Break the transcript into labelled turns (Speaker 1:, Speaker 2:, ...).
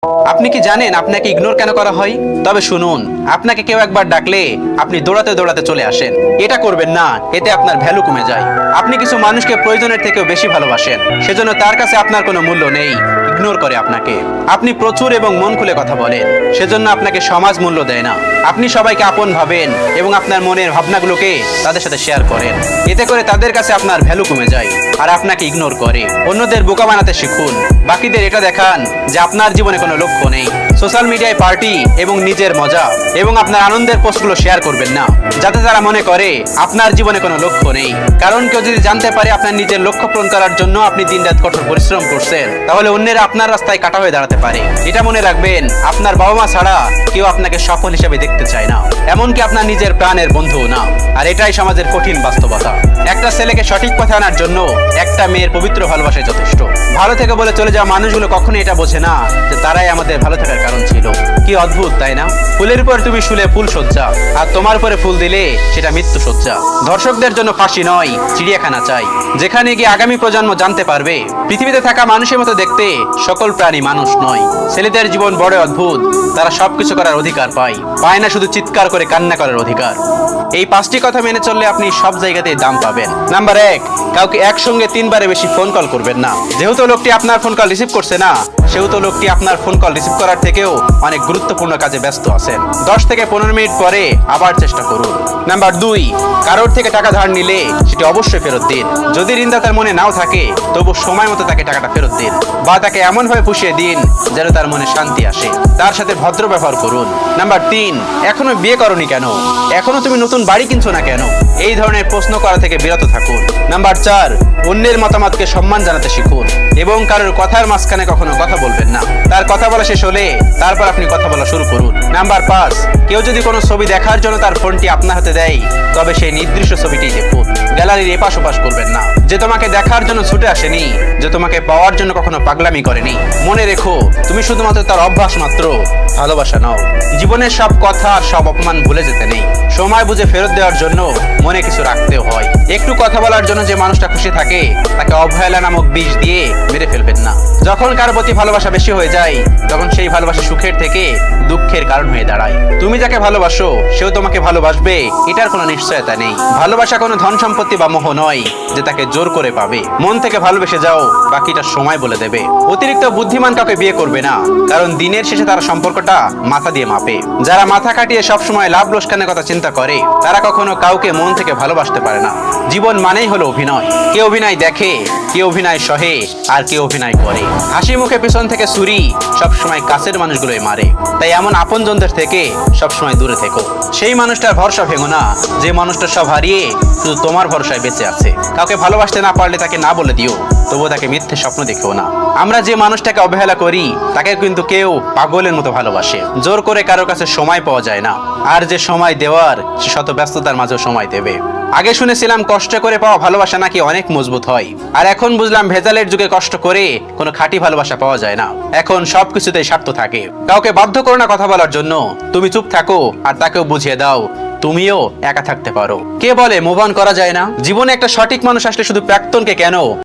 Speaker 1: আপনি কি জানেন আপনাকে ইগনোর কেন করা হয়? তবে শুনুন, আপনাকে কেউ একবার ডাকলে আপনি দৌড়াতে দৌড়াতে চলে আসেন। এটা করবেন না, এতে আপনার ভ্যালু কমে যায়। আপনি কিছু মানুষকে প্রয়োজনের থেকেও বেশি ভালোবাসেন, সেজন্য তার কাছে আপনার কোনো মূল্য নেই, ইগনোর করে আপনাকে। আপনি প্রচুর এবং মন খুলে কথা বলেন, সেজন্য আপনাকে সমাজ মূল্য দেয় না। আপনি সবাইকে আপন ভাবেন এবং আপনার মনের ভাবনাগুলোকে তাদের সাথে শেয়ার করেন। এতে করে তাদের কাছে আপনার ভ্যালু কমে যায় আর আপনাকে ইগনোর করে। অন্যদের বোকা বানাতে শিখুন, বাকিদের এটা দেখান যে আপনার জীবনে কোনো লক্ষ্য নেই। সোশ্যাল মিডিয়ায় পার্টি এবং নিজের মজা এবং আপনার আনন্দের পোস্টগুলো শেয়ার করবেন না, যাতে তারা মনে করে আপনার জীবনে কোনো লক্ষ্য নেই। কারণ কেউ যদি জানতে পারে আপনার নিজের লক্ষ্য পূরণ করার জন্য আপনি দিনরাত কঠোর পরিশ্রম করছেন, তাহলে অন্যেরা আপনার রাস্তায় কাটা হয়ে দাঁড়াতে পারে। এটা মনে রাখবেন, আপনার বাবা মা ছাড়া কেউ আপনাকে সফল হিসেবে দেখতে চায় না, এমনকি আপনার নিজের প্রাণের বন্ধুও না। আর এটাই সমাজের কঠিন বাস্তবতা। একটা ছেলেকে সঠিক পথে আনার জন্য একটা মেয়ের পবিত্র ভালোবাসাই যথেষ্ট। ভালো থেকে বলে চলে যাওয়া মানুষগুলো কখনোই এটা বোঝে না যে তারাই আমাদের ভালো থাকার কারণ ছিল। কি অদ্ভুত, তাই না? ফুলের উপর তুমি শুলে ফুল সজ্জা, আর তোমার উপরে ফুল দিলে সেটা মৃত্যু সজ্জা। ধর্ষকদের জন্য ফাঁসি নয়, চিড়িয়াখানা চাই, যেখানে গিয়ে আগামী প্রজন্ম জানতে পারবে পৃথিবীতে থাকা মানুষের মতো দেখতে সকল প্রাণী মানুষ নয়। ছেলেদের জীবন বড় অদ্ভুত, তারা সবকিছু করার অধিকার পায় না শুধু চিৎকার করে কান্না করার অধিকার। এই 5টি কথা মেনে চললে আপনি সব জায়গাতেই দাম পাবেন। নাম্বার 1, কাউকে একসঙ্গে 3বারে বেশি ফোন কল করবেন না। যেহেতু লোকটি আপনার ফোন কল রিসিভ করছে না, সেহেতু লোকটি আপনার ফোন কল রিসিভ করার থেকেও অনেক গুরুত্বপূর্ণ কাজে ব্যস্ত আছেন। 10 থেকে 15 মিনিট পরে আবার চেষ্টা করুন। নাম্বার 2, কারোর থেকে টাকা ধার নিলে সেটি অবশ্যই ফেরত দিন। যদি ঋণদাতার তার মনে নাও থাকে, তবু সময় মতো তাকে টাকাটা ফেরত দিন, বা তাকে এমনভাবে পুষিয়ে দিন যেন তার মনে শান্তি আসে। তার সাথে ভদ্র ব্যবহার করুন। নাম্বার 3, এখনো বিয়ে করনি কেন? এখনো তুমি নতুন বাড়ি কিনছো না কেন? এই ধরনের প্রশ্ন করা থেকে বিরত থাকুন। নাম্বার 4, অন্যের মতামতকে সম্মান জানাতে শিখুন এবং কারোর কথার মাঝখানে কখনো কথা বলবেন না। তার কথা বলা শেষ হলে তারপর আপনি কথা বলা শুরু করুন। নাম্বার 5, কেউ যদি কোনো ছবি দেখার জন্য তার ফোনটি আপনার হাতে দেয়, তবে সেই নির্দিষ্ট ছবিটি দেখুন। গ্যালারির এপাশ ওপাশ করবেন না। যে তোমাকে দেখার জন্য ছুটে আসেনি, যে তোমাকে পাওয়ার জন্য কখনো পাগলামি করেনি। মনে রেখো, তুমি শুধুমাত্র তার অভ্যাস মাত্র, ভালোবাসা নাও। জীবনের সব কথা আর সব অপমান ভুলে যেতে নেই। সময় বুঝে ফেরত দেওয়ার জন্য মনে কিছু রাখতেও হয়। একটু কথা বলার জন্য যে মানুষটা খুশি থাকে, তাকে অবহেলা নামক বিষ দিয়ে মেরে ফেলবেন না। যখন কারো প্রতি ভালোবাসা বেশি হয়ে যায়, তখন সেই ভালোবাসা সুখের থেকে দুঃখের কারণ হয়ে দাঁড়ায়। তুমি যাকে ভালোবাসো, সেও তোমাকে ভালোবাসবে, এটার কোনো নিশ্চয়তা নেই। ভালোবাসা কোনো ধন সম্পত্তি বা মোহ নয় যে তাকে জোর করে পাবে। মন থেকে ভালোবেসে যাও, বাকিটা সময় বলে দেবে। অতিরিক্ত বুদ্ধিমান কাউকে বিয়ে করবে না, কারণ দিনের শেষে তারা সম্পর্কটা মাথা দিয়ে মাপে। যারা মাথা কাটিয়ে সবসময় লাভ লোকসানের কথা চিন্তা করে, তারা কখনো কাউকে মন থেকে ভালোবাসতে পারে না। জীবন মানেই হলো অভিনয়। কে অভিনয় দেখে, কে অভিনয় সহে, আর কে অভিনয় করে। হাসি মুখে পিছন থেকে ছুরি সবসময় কাছের মানুষগুলোই মারে। তাই এমন আপনজনদের থেকে সবসময় দূরে থেকো। সেই মানুষটার ভরসা ভেঙো না, যে মানুষটা সব হারিয়ে শুধু তোমার ভরসায় বেঁচে আছে। কাউকে ভালোবাসতে না পারলে তাকে না বলে দিও, তবুও তাকে মিথ্যে স্বপ্ন দেখো না। আমরা যে মানুষটাকে অবহেলা করি, তাকে কিন্তু কেউ পাগলের মতো ভালোবাসে। জোর করে কারোর কাছে সময় পাওয়া যায় না, আর যে সময় দেওয়ার, সে শত ব্যস্ততার মাঝেও সময় দেবে। আগে শুনেছিলাম কষ্ট করে পাওয়া ভালোবাসা নাকি অনেক মজবুত হয়, আর এখন বুঝলাম ভেজালের যুগে কষ্ট করে কোনো খাঁটি ভালোবাসা পাওয়া যায় না। এখন সবকিছুতেই স্বার্থ থাকে। কাউকে বাধ্য করো না কথা বলার জন্য, তুমি চুপ থাকো আর তাকেও বুঝিয়ে দাও তুমিও একা থাকতে পারো। কে বলে মুভ অন করা যায় না? জীবনে একটা সঠিক মানুষ আসলে শুধু প্রাক্তনকে কেন,